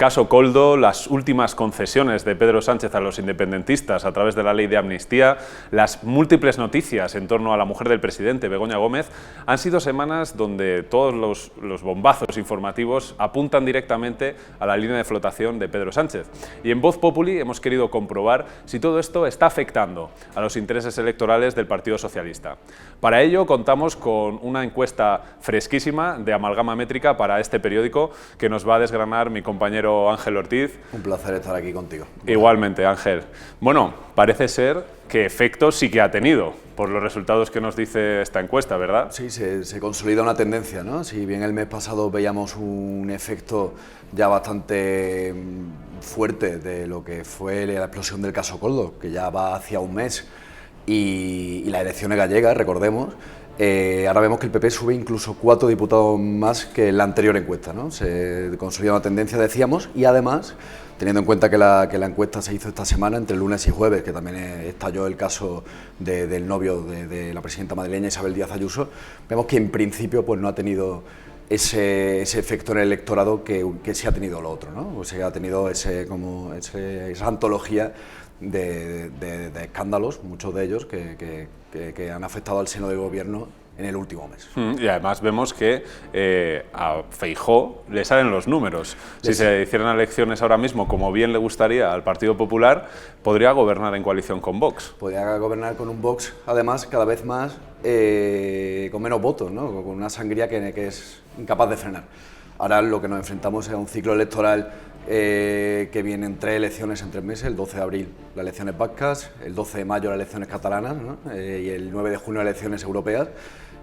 caso Koldo, las últimas concesiones de Pedro Sánchez a los independentistas a través de la ley de amnistía, las múltiples noticias en torno a la mujer del presidente, Begoña Gómez, han sido semanas donde todos los bombazos informativos apuntan directamente a la línea de flotación de Pedro Sánchez. Y en Voz Populi hemos querido comprobar si todo esto está afectando a los intereses electorales del Partido Socialista. Para ello contamos con una encuesta fresquísima de Amalgama Métrica para este periódico que nos va a desgranar mi compañero Ángel Ortiz. Un placer estar aquí contigo. Igualmente, Ángel. Bueno, parece ser que efecto sí que ha tenido, por los resultados que nos dice esta encuesta, ¿verdad? Sí, se consolida una tendencia, ¿no? Si bien el mes pasado veíamos un efecto ya bastante fuerte de lo que fue la explosión del caso Koldo, que ya va hacia un mes, y las elecciones gallegas, recordemos, ahora vemos que el PP sube incluso 4 diputados más que en la anterior encuesta, ¿no? Se consolida una tendencia, decíamos, y además, teniendo en cuenta que la encuesta se hizo esta semana, entre lunes y jueves, que también estalló el caso del novio de la presidenta madrileña, Isabel Díaz Ayuso, vemos que en principio pues, no ha tenido ese efecto en el electorado que sí ha tenido lo otro, ¿no? O sea, ha tenido esa antología de escándalos, muchos de ellos que han afectado al seno del gobierno en el último mes. Y además vemos que a Feijóo le salen los números. Si se hicieran elecciones ahora mismo, como bien le gustaría al Partido Popular, podría gobernar en coalición con Vox. Podría gobernar con un Vox, además, cada vez más con menos votos, ¿no? Con una sangría que es incapaz de frenar. Ahora lo que nos enfrentamos es a un ciclo electoral que viene en 3 elecciones en 3 meses, el 12 de abril las elecciones vascas, el 12 de mayo las elecciones catalanas, ¿no? Y el 9 de junio las elecciones europeas,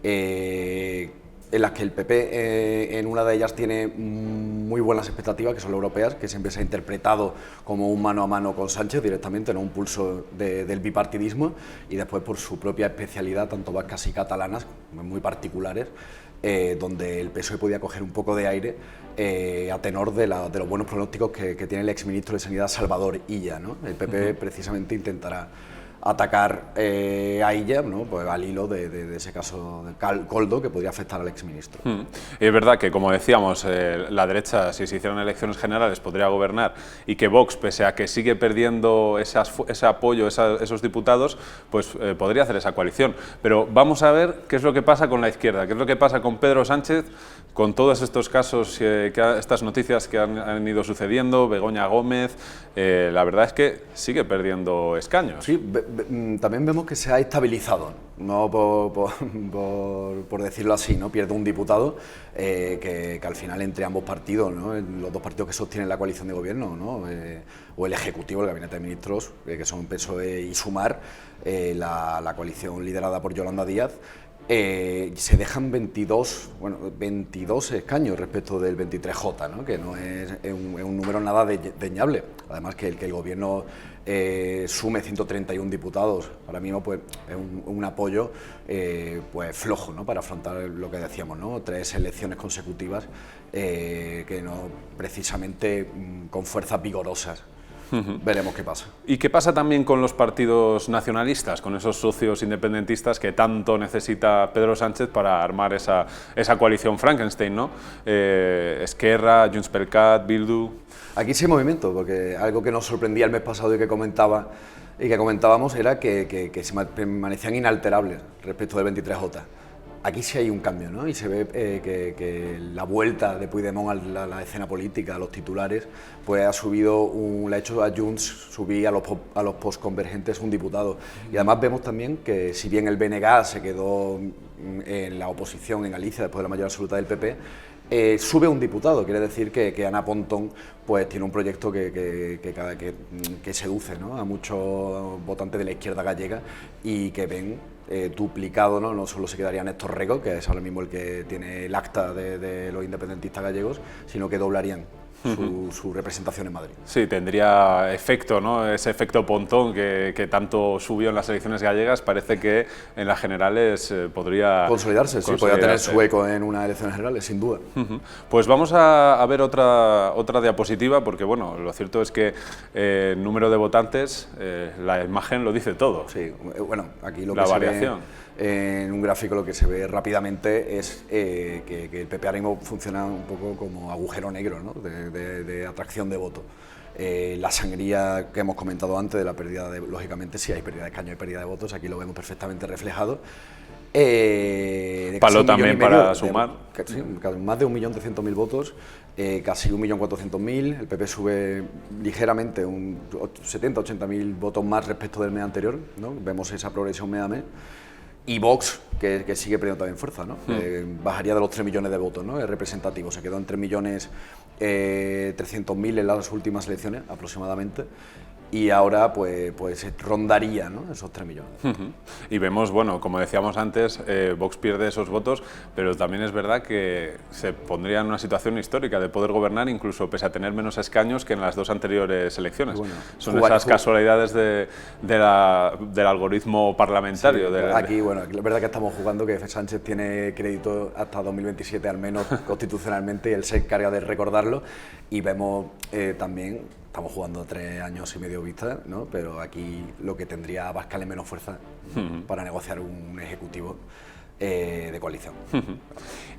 en las que el PP en una de ellas tiene muy buenas expectativas, que son las europeas, que siempre se ha interpretado como un mano a mano con Sánchez directamente, no un pulso del bipartidismo, y después por su propia especialidad, tanto vascas y catalanas, muy particulares, donde el PSOE podía coger un poco de aire a tenor de los buenos pronósticos que tiene el exministro de Sanidad Salvador Illa, ¿no? El PP precisamente intentará atacar a Illa, ¿no? Pues al hilo de ese caso de Koldo que podría afectar al exministro. Es verdad que, como decíamos, la derecha, si se hicieran elecciones generales, podría gobernar, y que Vox, pese a que sigue perdiendo ese apoyo, esos diputados, pues podría hacer esa coalición. Pero vamos a ver qué es lo que pasa con la izquierda, qué es lo que pasa con Pedro Sánchez, con todos estos casos, estas noticias que han ido sucediendo, Begoña Gómez. La verdad es que sigue perdiendo escaños. Sí, también vemos que se ha estabilizado, no por decirlo así, ¿no? Pierde un diputado que al final entre ambos partidos, ¿no? Los dos partidos que sostienen la coalición de gobierno, ¿no? O el Ejecutivo, el Gabinete de Ministros, que son PSOE y Sumar, la coalición liderada por Yolanda Díaz, se dejan 22 escaños respecto del 23J, ¿no? Que no es un número nada desdeñable. Además que el gobierno sume 131 diputados, ahora mismo pues, es un apoyo pues, flojo, ¿no? Para afrontar lo que decíamos, ¿no? 3 elecciones consecutivas que no precisamente con fuerzas vigorosas. Veremos qué pasa. ¿Y qué pasa también con los partidos nacionalistas, con esos socios independentistas que tanto necesita Pedro Sánchez para armar esa coalición Frankenstein, ¿no? Esquerra, Junts per Cat, Bildu. Aquí sí hay movimiento, porque algo que nos sorprendía el mes pasado y que comentábamos era que se permanecían inalterables respecto del 23J. Aquí sí hay un cambio, ¿no? Y se ve que la vuelta de Puigdemont a la escena política, a los titulares, pues le ha hecho a Junts subir a los postconvergentes un diputado. Y además vemos también que si bien el BNG se quedó en la oposición en Galicia después de la mayoría absoluta del PP, sube un diputado, quiere decir que Ana Pontón pues, tiene un proyecto que seduce, ¿no? A muchos votantes de la izquierda gallega y que ven duplicado, ¿no? Solo se quedaría Néstor Rego, que es ahora mismo el que tiene el acta de los independentistas gallegos, sino que doblarían su representación en Madrid. Sí, tendría efecto, ¿no? Ese efecto Pontón que tanto subió en las elecciones gallegas, parece que en las generales podría consolidarse, sí, podría tener su eco en unas elecciones generales, sin duda. Pues vamos a ver otra diapositiva, porque bueno, lo cierto es que el número de votantes, la imagen lo dice todo. Sí, bueno, aquí lo la que variación. Se ve en un gráfico lo que se ve rápidamente es que el PP ahora mismo funciona un poco como agujero negro, ¿no? de atracción de votos. La sangría que hemos comentado antes de la pérdida de, lógicamente, si hay pérdida de escaños y pérdida de votos, aquí lo vemos perfectamente reflejado. Palo también para sumar. Más de 1.300.000 votos, casi 1.400.000. El PP sube ligeramente, un 70-80.000 votos más respecto del mes anterior, ¿no? Vemos esa progresión mes a mes. Y Vox, que sigue perdiendo también fuerza, ¿no? Bajaría de los 3 millones de votos, ¿no? Es representativo, se quedó en 3.300.000 en las últimas elecciones aproximadamente. Y ahora pues rondaría, ¿no?, esos 3 millones. Y vemos, bueno, como decíamos antes, Vox pierde esos votos, pero también es verdad que se pondría en una situación histórica de poder gobernar, incluso pese a tener menos escaños que en las 2 anteriores elecciones. Bueno, son esas casualidades del algoritmo parlamentario. Sí, aquí, bueno, aquí la verdad que estamos jugando que Sánchez tiene crédito hasta 2027 al menos constitucionalmente, y él se encarga de recordarlo, y vemos también... Estamos jugando a 3 años y medio vista, ¿no? Pero aquí lo que tendría Abascal es menos fuerza para negociar un ejecutivo de coalición.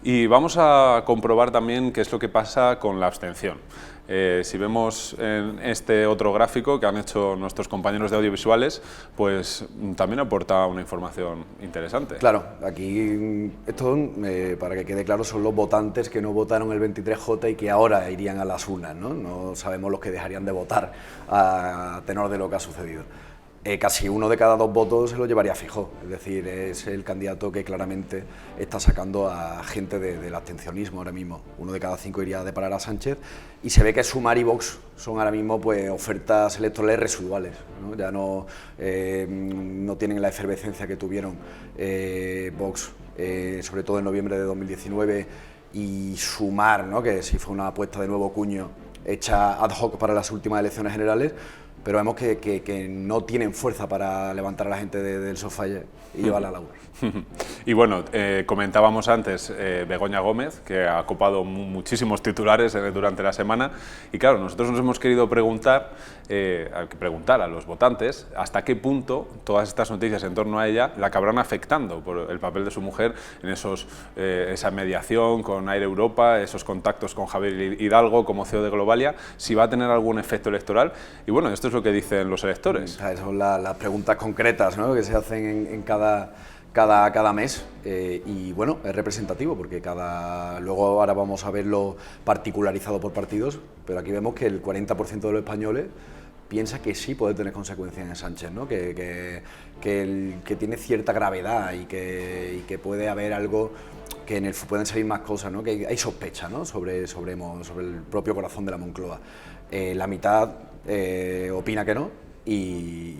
Y vamos a comprobar también qué es lo que pasa con la abstención. Si vemos en este otro gráfico que han hecho nuestros compañeros de audiovisuales, pues también aporta una información interesante. Claro, aquí esto, para que quede claro, son los votantes que no votaron el 23J y que ahora irían a las urnas, ¿no? No sabemos los que dejarían de votar a tenor de lo que ha sucedido. Casi 1 de cada 2 votos se lo llevaría Feijóo, es decir, es el candidato que claramente está sacando a gente del abstencionismo ahora mismo. 1 de cada 5 iría a deparar a Sánchez, y se ve que Sumar y Vox son ahora mismo pues ofertas electorales residuales, ¿no? Ya no tienen la efervescencia que tuvieron Vox, sobre todo en noviembre de 2019, y Sumar, ¿no?, que sí fue una apuesta de nuevo cuño hecha ad hoc para las últimas elecciones generales, pero vemos que no tienen fuerza para levantar a la gente del sofá y llevarla a la urna. Y bueno, comentábamos antes Begoña Gómez, que ha copado muchísimos titulares durante la semana, y claro, nosotros nos hemos querido preguntar a los votantes hasta qué punto todas estas noticias en torno a ella la acabarán afectando por el papel de su mujer en esa mediación con Air Europa, esos contactos con Javier Hidalgo como CEO de Globalia, si va a tener algún efecto electoral. Y bueno, esto es lo que dicen los electores. Son las preguntas concretas, ¿no?, que se hacen en cada mes, y bueno, es representativo porque luego ahora vamos a verlo particularizado por partidos, pero aquí vemos que el 40% de los españoles piensa que sí puede tener consecuencias en Sánchez, ¿no? que tiene cierta gravedad y que puede haber algo, que pueden salir más cosas, ¿no?, que hay sospecha, ¿no?, sobre el propio corazón de la Moncloa. La mitad opina que no, y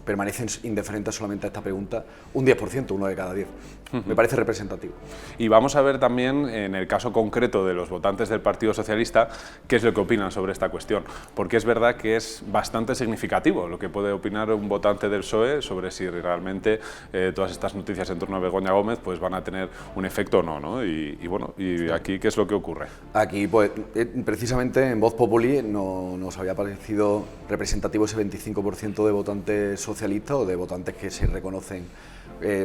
permanecen indiferentes solamente a esta pregunta un 10%, 1 de cada 10. Me parece representativo. Y vamos a ver también, en el caso concreto de los votantes del Partido Socialista, qué es lo que opinan sobre esta cuestión, porque es verdad que es bastante significativo lo que puede opinar un votante del PSOE sobre si realmente todas estas noticias en torno a Begoña Gómez pues van a tener un efecto o no, ¿no? Y bueno, y aquí, ¿qué es lo que ocurre? Aquí, pues, precisamente en Voz Populi nos había parecido representativo ese 25% de votantes socialistas o de votantes que se reconocen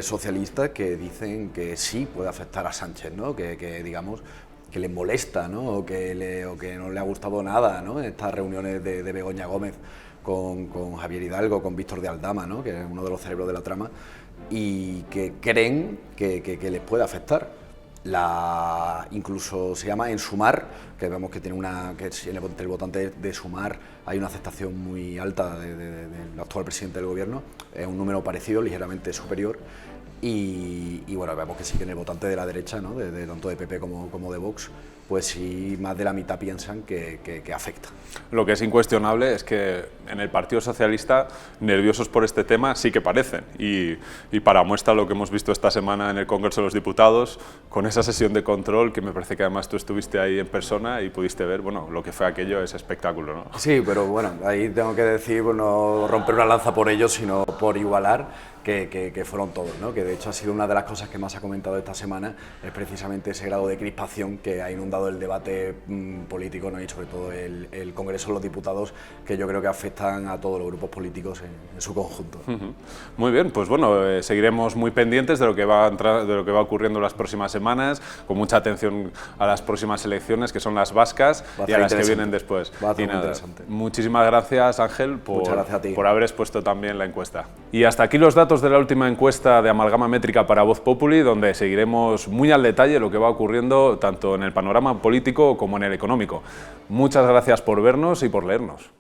socialistas, que dicen que sí puede afectar a Sánchez, ¿no?, que digamos que le molesta, ¿no?, o que no le ha gustado nada, ¿no?, en estas reuniones de Begoña Gómez con Javier Hidalgo, con Víctor de Aldama, ¿no?, que es uno de los cerebros de la trama, y que creen que les puede afectar. Incluso se llama En Sumar, que vemos que tiene el votante de Sumar hay una aceptación muy alta del actual presidente del gobierno, es un número parecido, ligeramente superior, y bueno, vemos que sí que en el votante de la derecha, ¿no?, tanto de PP como de Vox, pues sí, más de la mitad piensan que afecta. Lo que es incuestionable es que en el Partido Socialista, nerviosos por este tema sí que parecen, y para muestra lo que hemos visto esta semana en el Congreso de los Diputados, con esa sesión de control, que me parece que además tú estuviste ahí en persona y pudiste ver, bueno, lo que fue aquello, ese espectáculo, ¿no? Sí, pero bueno, ahí tengo que decir, pues, no romper una lanza por ellos, sino por igualar, que fueron todos, ¿no?, que de hecho ha sido una de las cosas que más ha comentado esta semana, es precisamente ese grado de crispación que hay en un dado el debate político, ¿no? Y sobre todo el Congreso de los Diputados, que yo creo que afectan a todos los grupos políticos en su conjunto. Muy bien, pues bueno, seguiremos muy pendientes de lo que va ocurriendo en las próximas semanas, con mucha atención a las próximas elecciones, que son las vascas, y a las que vienen después. Va a ser Y muy nada, interesante. muchísimas gracias, Ángel, Muchas gracias a ti. por haber expuesto también la encuesta. Y hasta aquí los datos de la última encuesta de Amalgama Métrica para Voz Populi, donde seguiremos muy al detalle lo que va ocurriendo tanto en el panorama político como en el económico. Muchas gracias por vernos y por leernos.